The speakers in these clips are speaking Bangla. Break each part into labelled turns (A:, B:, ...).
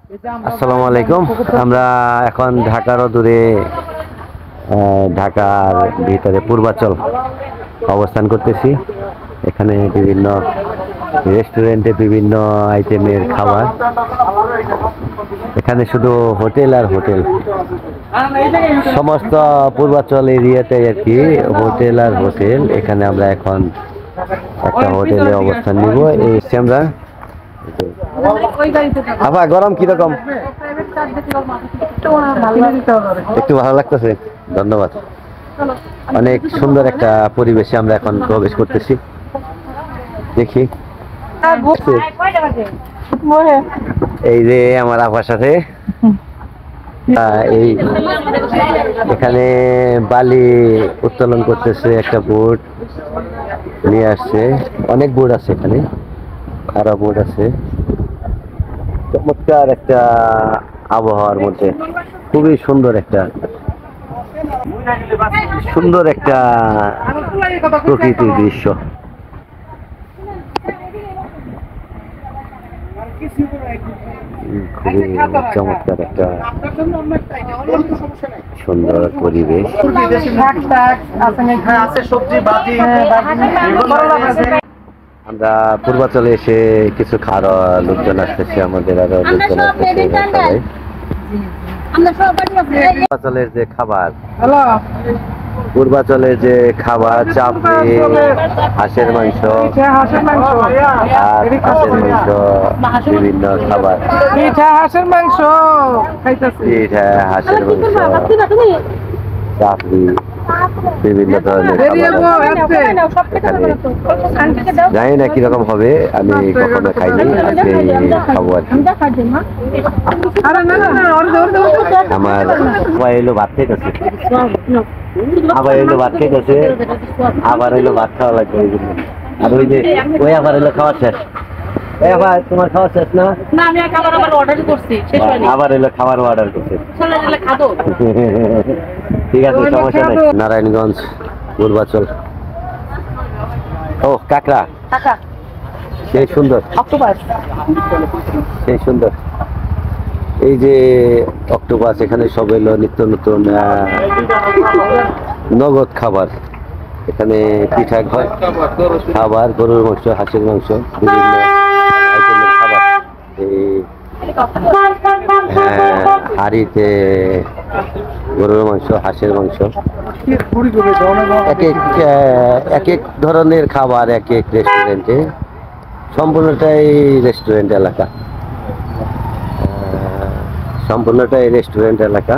A: আসসালামু আলাইকুম। আমরা এখন ঢাকার দূরে ঢাকার ভিতরে পূর্বাচল অবস্থান করতেছি। এখানে বিভিন্ন রেস্টুরেন্টে বিভিন্ন আইটেমের খাবার। এখানে শুধু হোটেল আর হোটেল, সমস্ত পূর্বাচল এরিয়াতে আর কি হোটেল আর হোটেল। এখানে আমরা এখন একটা হোটেলে অবস্থান নিব। এই আমরা আবার গরম কিরকম? একটু ভালো লাগতেছে, ধন্যবাদ। অনেক সুন্দর একটা পরিবেশে আমরা এখন প্রবেশ করতেছি। দেখি এই যে আমার আপার সাথে এই এখানে বালি উত্তোলন করতেছে, একটা বোট নিয়ে আসছে। অনেক বোট আছে এখানে, আরো বোট আছে। চমৎকার একটা আবহাওয়ার মধ্যে খুবই সুন্দর একটা প্রকৃতির দৃশ্য। খুবই চমৎকার একটা সুন্দর পরিবেশ। আমরা পূর্বাচলে এসে কিছু খাওয়া লোকজন আসতেছে, আমাদের আরো লোকজন আসতেছে। পূর্বাচলের যে খাবার, পূর্বাচলের যে খাবার, চাপড়ি, হাঁসের মাংস আর বিভিন্ন খাবার,
B: হাঁসের মাংস,
A: চাপড়ি, বিভিন্ন ধরনের জানি না কিরকম হবে, আমি কখনো খাইনি, আজকে খাবো আর কি। আমার সবাই এলো ভাত খাইতেছে, আবার এলো ভাত খাইতেছে, আবার এলো ভাত খাওয়া লাগবে। আর ওই যে ওই আবার এলো খাওয়া শেষ। তোমার খাওয়া শেষ না? আবার এলো খাবার অর্ডার করছে। ঠিক আছে, সমস্যা নেই। নারায়ণগঞ্জ পূর্বাচল। ও কাঁকড়া, সেই সুন্দর, সেই সুন্দর। এই যে অক্টোপাস, এখানে সব এলো নিত্য নতুন নগদ খাবার। এখানে পিঠা খাবার, গরুর মাংস, হাঁসের মাংস, বিভিন্ন আইটেমের খাবার। এই হাঁড়িতে গরুর মাংস, হাঁসের মাংস, এক এক ধরনের খাবার এক এক রেস্টুরেন্টে। সম্পূর্ণটাই রেস্টুরেন্ট এলাকা, সম্পূর্ণটাই রেস্টুরেন্ট এলাকা।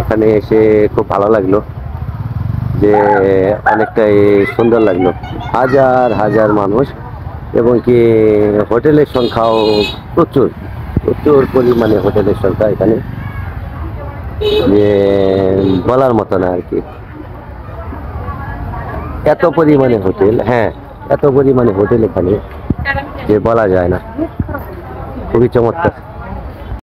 A: এখানে এসে খুব ভালো লাগলো, যে অনেকটাই সুন্দর লাগলো। হাজার হাজার মানুষ, এবং কি হোটেলের সংখ্যাও প্রচুর প্রচুর পরিমাণে হোটেলের সংখ্যা এখানে, যে বলার মতো না আর কি। এত পরিমাণে হোটেল, হ্যাঁ এত পরিমাণে হোটেল এখানে যে বলা যায় না। খুবই চমৎকার।